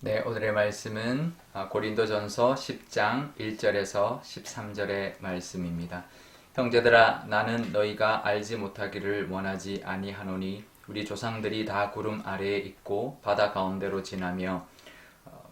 네, 오늘의 말씀은 고린도전서 10장 1절에서 13절의 말씀입니다. 형제들아, 나는 너희가 알지 못하기를 원하지 아니하노니 우리 조상들이 다 구름 아래에 있고 바다 가운데로 지나며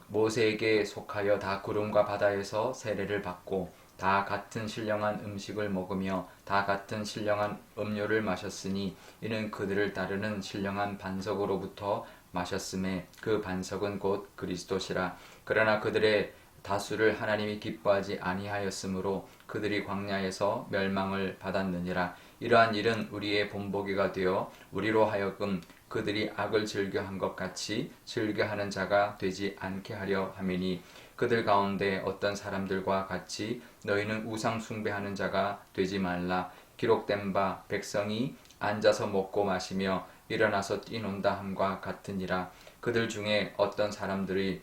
모세에게 속하여 다 구름과 바다에서 세례를 받고 다 같은 신령한 음식을 먹으며 다 같은 신령한 음료를 마셨으니 이는 그들을 따르는 신령한 반석으로부터 마셨음에 그 반석은 곧 그리스도시라. 그러나 그들의 다수를 하나님이 기뻐하지 아니하였으므로 그들이 광야에서 멸망을 받았느니라. 이러한 일은 우리의 본보기가 되어 우리로 하여금 그들이 악을 즐겨한 것 같이 즐겨하는 자가 되지 않게 하려 함이니 그들 가운데 어떤 사람들과 같이 너희는 우상 숭배하는 자가 되지 말라. 기록된 바 백성이 앉아서 먹고 마시며 일어나서 뛰논다 함과 같으니라. 그들 중에 어떤 사람들이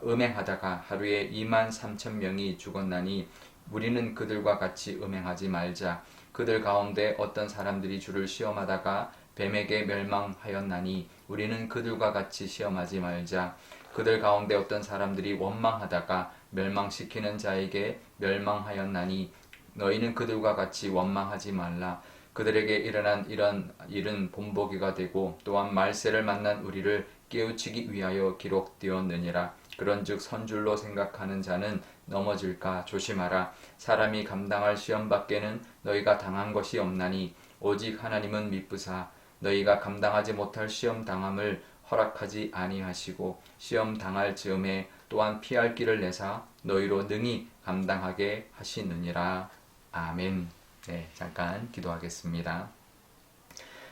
음행하다가 하루에 23,000명이 죽었나니 우리는 그들과 같이 음행하지 말자. 그들 가운데 어떤 사람들이 주를 시험하다가 뱀에게 멸망하였나니 우리는 그들과 같이 시험하지 말자. 그들 가운데 어떤 사람들이 원망하다가 멸망시키는 자에게 멸망하였나니 너희는 그들과 같이 원망하지 말라. 그들에게 일어난 이런 일은 본보기가 되고 또한 말세를 만난 우리를 깨우치기 위하여 기록되었느니라. 그런즉 선줄로 생각하는 자는 넘어질까 조심하라. 사람이 감당할 시험 밖에는 너희가 당한 것이 없나니 오직 하나님은 미쁘사 너희가 감당하지 못할 시험 당함을 허락하지 아니하시고 시험 당할 즈음에 또한 피할 길을 내사 너희로 능히 감당하게 하시느니라. 아멘. 네, 잠깐 기도하겠습니다.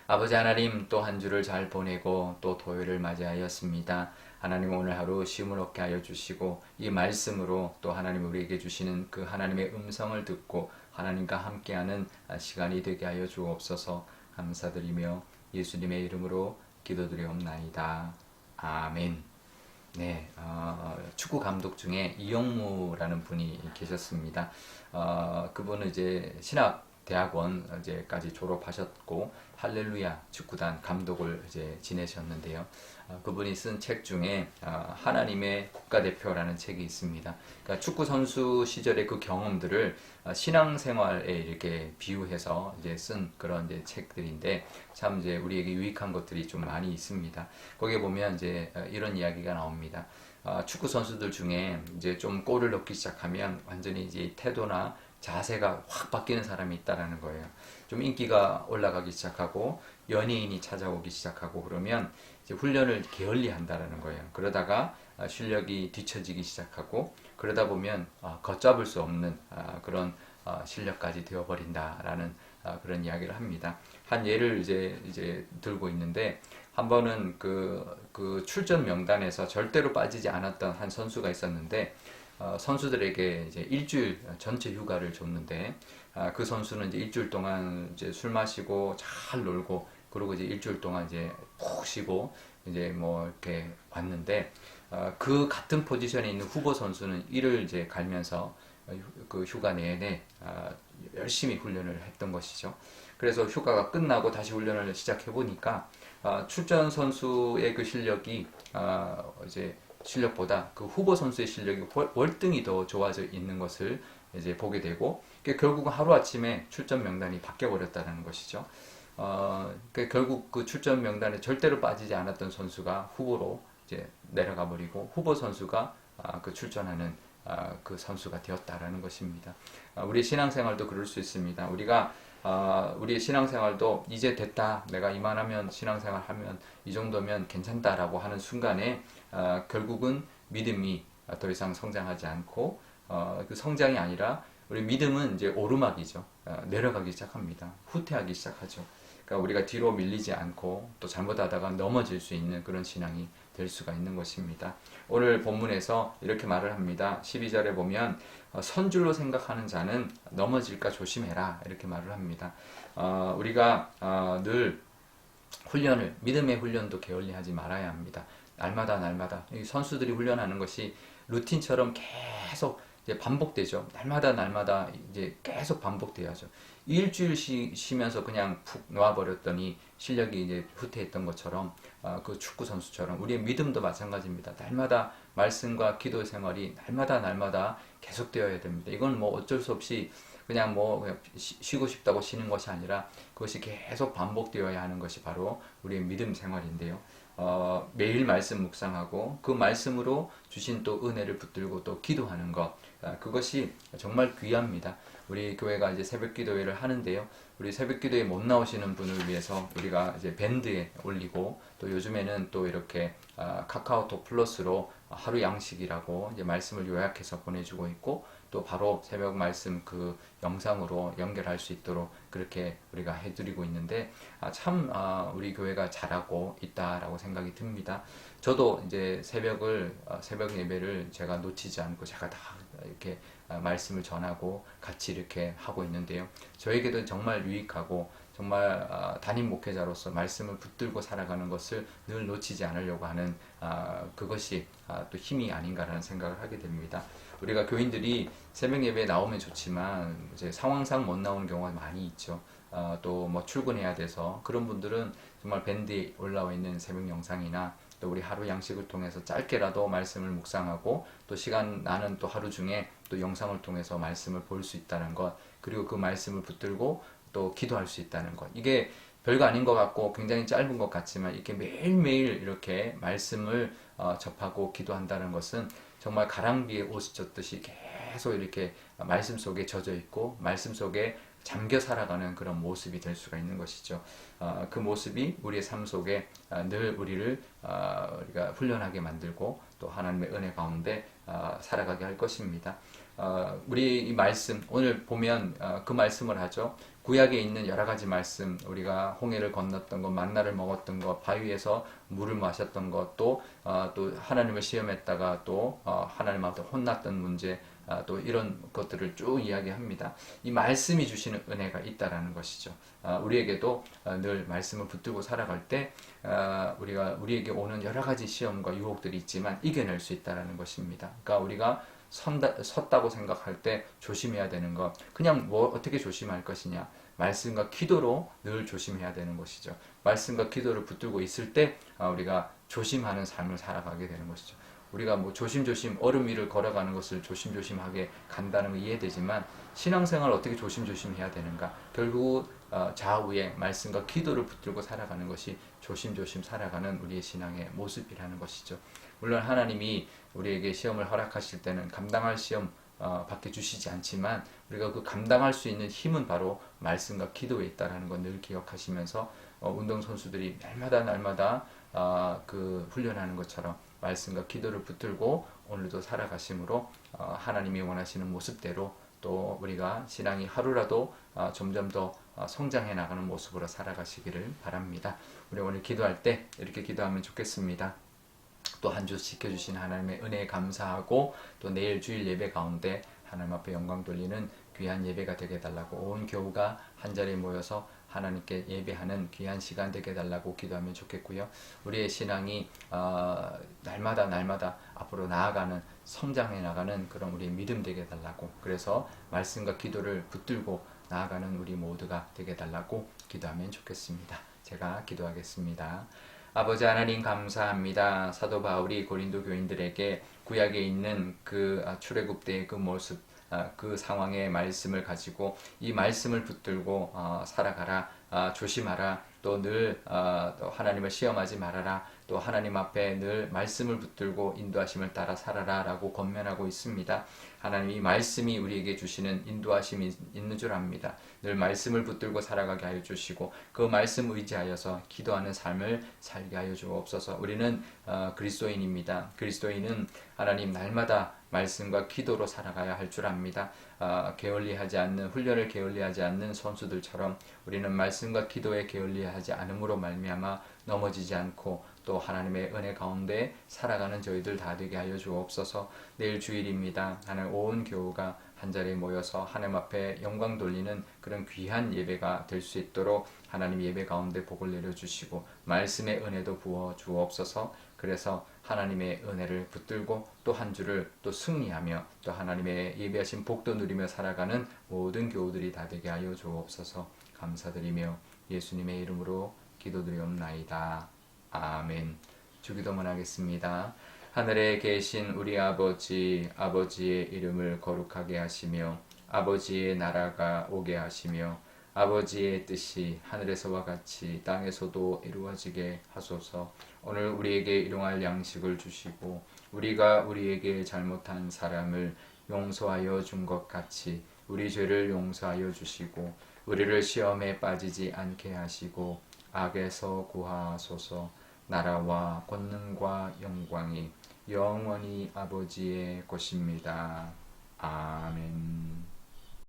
아버지 하나님, 또 한 주를 잘 보내고 또 토요일을 맞이하였습니다. 하나님, 오늘 하루 쉼을 얻게 하여 주시고 이 말씀으로 또 하나님 우리에게 주시는 그 하나님의 음성을 듣고 하나님과 함께하는 시간이 되게 하여 주옵소서. 감사드리며 예수님의 이름으로 기도드리옵나이다. 아멘. 네, 축구 감독 중에 이영무라는 분이 계셨습니다. 그분은 이제 신학대학원 이제까지 졸업하셨고 할렐루야 축구단 감독을 이제 지내셨는데요. 그분이 쓴 책 중에 하나님의 국가대표라는 책이 있습니다. 그러니까 축구 선수 시절의 그 경험들을 신앙생활에 이렇게 비유해서 이제 쓴 그런 이제 책들인데 참 이제 우리에게 유익한 것들이 좀 많이 있습니다. 거기에 보면 이제 이런 이야기가 나옵니다. 축구 선수들 중에 이제 좀 골을 넣기 시작하면 완전히 이제 태도나 자세가 확 바뀌는 사람이 있다라는 거예요. 좀 인기가 올라가기 시작하고 연예인이 찾아오기 시작하고 그러면 이제 훈련을 게을리 한다라는 거예요. 그러다가 실력이 뒤처지기 시작하고 그러다 보면 걷잡을 수 없는 그런 실력까지 되어버린다라는 그런 이야기를 합니다. 한 예를 이제 들고 있는데 한 번은 그 출전 명단에서 절대로 빠지지 않았던 한 선수가 있었는데 선수들에게 이제 일주일 전체 휴가를 줬는데 그 선수는 이제 일주일 동안 이제 술 마시고 잘 놀고 그리고 이제 일주일 동안 이제 푹 쉬고 이제 뭐 이렇게 왔는데 그 같은 포지션에 있는 후보 선수는 이를 이제 갈면서 그 휴가 내내 열심히 훈련을 했던 것이죠. 그래서 휴가가 끝나고 다시 훈련을 시작해 보니까 출전 선수의 그 실력이 이제 실력보다 그 후보 선수의 실력이 월등히 더 좋아져 있는 것을 이제 보게 되고 결국은 하루아침에 출전 명단이 바뀌어 버렸다는 것이죠. 결국 그 출전 명단에 절대로 빠지지 않았던 선수가 후보로 이제 내려가 버리고 후보 선수가 그 출전하는 그 선수가 되었다라는 것입니다. 우리 신앙생활도 그럴 수 있습니다. 우리가 우리의 신앙생활도 이제 됐다, 내가 이만하면 신앙생활 하면 이 정도면 괜찮다라고 하는 순간에 결국은 믿음이 더 이상 성장하지 않고 그 성장이 아니라 우리 믿음은 이제 오르막이죠. 내려가기 시작합니다. 후퇴하기 시작하죠. 그러니까 우리가 뒤로 밀리지 않고 또 잘못하다가 넘어질 수 있는 그런 신앙이 될 수가 있는 것입니다. 오늘 본문에서 이렇게 말을 합니다. 12절에 보면 선줄로 생각하는 자는 넘어질까 조심해라 이렇게 말을 합니다. 우리가 늘 훈련을 믿음의 훈련도 게을리하지 말아야 합니다. 날마다 선수들이 훈련하는 것이 루틴처럼 계속 이제 반복되죠. 날마다 이제 계속 반복돼야죠. 일주일 쉬면서 그냥 푹 놔버렸더니 실력이 이제 후퇴했던 것처럼 그 축구 선수처럼 우리의 믿음도 마찬가지입니다. 날마다 말씀과 기도 생활이 날마다 계속되어야 됩니다. 이건 뭐 어쩔 수 없이 그냥 그냥 쉬고 싶다고 쉬는 것이 아니라 그것이 계속 반복되어야 하는 것이 바로 우리의 믿음 생활인데요. 매일 말씀 묵상하고 그 말씀으로 주신 또 은혜를 붙들고 또 기도하는 것, 그것이 정말 귀합니다. 우리 교회가 이제 새벽 기도회를 하는데요. 우리 새벽 기도에 못 나오시는 분을 위해서 우리가 이제 밴드에 올리고 또 요즘에는 또 이렇게 카카오톡 플러스로 하루 양식이라고 이제 말씀을 요약해서 보내주고 있고 또 바로 새벽 말씀 그 영상으로 연결할 수 있도록 그렇게 우리가 해드리고 있는데 참 우리 교회가 잘하고 있다라고 생각이 듭니다. 저도 이제 새벽 예배를 제가 놓치지 않고 제가 다 이렇게 말씀을 전하고 같이 이렇게 하고 있는데요. 저에게도 정말 유익하고 정말 담임 목회자로서 말씀을 붙들고 살아가는 것을 늘 놓치지 않으려고 하는 그것이 또 힘이 아닌가라는 생각을 하게 됩니다. 우리가 교인들이 새벽 예배에 나오면 좋지만 이제 상황상 못 나오는 경우가 많이 있죠. 또 뭐 출근해야 돼서 그런 분들은 정말 밴드에 올라와 있는 새벽 영상이나 또 우리 하루 양식을 통해서 짧게라도 말씀을 묵상하고 또 시간 나는 또 하루 중에 또 영상을 통해서 말씀을 볼 수 있다는 것, 그리고 그 말씀을 붙들고 또 기도할 수 있다는 것, 이게 별거 아닌 것 같고 굉장히 짧은 것 같지만 이렇게 매일매일 이렇게 말씀을 접하고 기도한다는 것은 정말 가랑비에 옷이 젖듯이 계속 이렇게 말씀 속에 젖어 있고 말씀 속에 잠겨 살아가는 그런 모습이 될 수가 있는 것이죠. 그 모습이 우리의 삶 속에 늘 우리가 훈련하게 만들고 또 하나님의 은혜 가운데 살아가게 할 것입니다. 우리 이 말씀 오늘 보면 그 말씀을 하죠. 구약에 있는 여러 가지 말씀, 우리가 홍해를 건넜던 것, 만나를 먹었던 것, 바위에서 물을 마셨던 것, 또 하나님을 시험했다가 또 하나님한테 혼났던 문제, 또 이런 것들을 쭉 이야기합니다. 이 말씀이 주시는 은혜가 있다라는 것이죠. 우리에게도 늘 말씀을 붙들고 살아갈 때 우리에게 오는 여러 가지 시험과 유혹들이 있지만 이겨낼 수 있다라는 것입니다. 그러니까 우리가 섰다고 생각할 때 조심해야 되는 것, 그냥 어떻게 조심할 것이냐, 말씀과 기도로 늘 조심해야 되는 것이죠. 말씀과 기도를 붙들고 있을 때 우리가 조심하는 삶을 살아가게 되는 것이죠. 우리가 조심조심 얼음 위를 걸어가는 것을 조심조심하게 간다는 거 이해되지만 신앙생활을 어떻게 조심조심 해야 되는가? 결국 좌우에 말씀과 기도를 붙들고 살아가는 것이 조심조심 살아가는 우리의 신앙의 모습이라는 것이죠. 물론 하나님이 우리에게 시험을 허락하실 때는 감당할 시험 밖에 주시지 않지만 우리가 그 감당할 수 있는 힘은 바로 말씀과 기도에 있다는 걸 늘 기억하시면서 운동선수들이 날마다 그 훈련하는 것처럼 말씀과 기도를 붙들고 오늘도 살아가심으로 하나님이 원하시는 모습대로 또 우리가 신앙이 하루라도 점점 더 성장해 나가는 모습으로 살아가시기를 바랍니다. 우리 오늘 기도할 때 이렇게 기도하면 좋겠습니다. 또 한 주 지켜주신 하나님의 은혜에 감사하고 또 내일 주일 예배 가운데 하나님 앞에 영광 돌리는 귀한 예배가 되게 해달라고 온 교우가 한자리에 모여서 하나님께 예배하는 귀한 시간 되게 해달라고 기도하면 좋겠고요. 우리의 신앙이 날마다 앞으로 나아가는 성장해 나가는 그런 우리의 믿음 되게 해달라고, 그래서 말씀과 기도를 붙들고 나아가는 우리 모두가 되게 해달라고 기도하면 좋겠습니다. 제가 기도하겠습니다. 아버지 하나님 감사합니다. 사도 바울이 고린도 교인들에게 구약에 있는 그 출애굽 때의 그 모습, 그 상황의 말씀을 가지고 이 말씀을 붙들고 살아가라, 조심하라, 또 늘 하나님을 시험하지 말아라, 또 하나님 앞에 늘 말씀을 붙들고 인도하심을 따라 살아라 라고 권면하고 있습니다. 하나님, 이 말씀이 우리에게 주시는 인도하심이 있는 줄 압니다. 늘 말씀을 붙들고 살아가게 하여 주시고 그 말씀 의지하여서 기도하는 삶을 살게 하여 주옵소서. 우리는 그리스도인입니다. 그리스도인은 하나님 날마다 말씀과 기도로 살아가야 할 줄 압니다. 게을리하지 않는, 훈련을 게을리하지 않는 선수들처럼 우리는 말씀과 기도에 게을리하지 않음으로 말미암아 넘어지지 않고 또 하나님의 은혜 가운데 살아가는 저희들 다 되게 하여 주옵소서. 내일 주일입니다. 하나님 온 교우가 한자리에 모여서 하나님 앞에 영광 돌리는 그런 귀한 예배가 될 수 있도록 하나님 예배 가운데 복을 내려주시고 말씀의 은혜도 부어 주옵소서. 그래서 하나님의 은혜를 붙들고 또 한 주를 또 승리하며 또 하나님의 예배하신 복도 누리며 살아가는 모든 교우들이 다 되게 하여 주옵소서. 감사드리며 예수님의 이름으로 기도드리옵나이다. 아멘. 주기도문 하겠습니다. 하늘에 계신 우리 아버지, 아버지의 이름을 거룩하게 하시며 아버지의 나라가 오게 하시며 아버지의 뜻이 하늘에서와 같이 땅에서도 이루어지게 하소서. 오늘 우리에게 일용할 양식을 주시고 우리가 우리에게 잘못한 사람을 용서하여 준 것 같이 우리 죄를 용서하여 주시고 우리를 시험에 빠지지 않게 하시고 악에서 구하소서. 나라와 권능과 영광이 영원히 아버지의 것입니다. 아멘.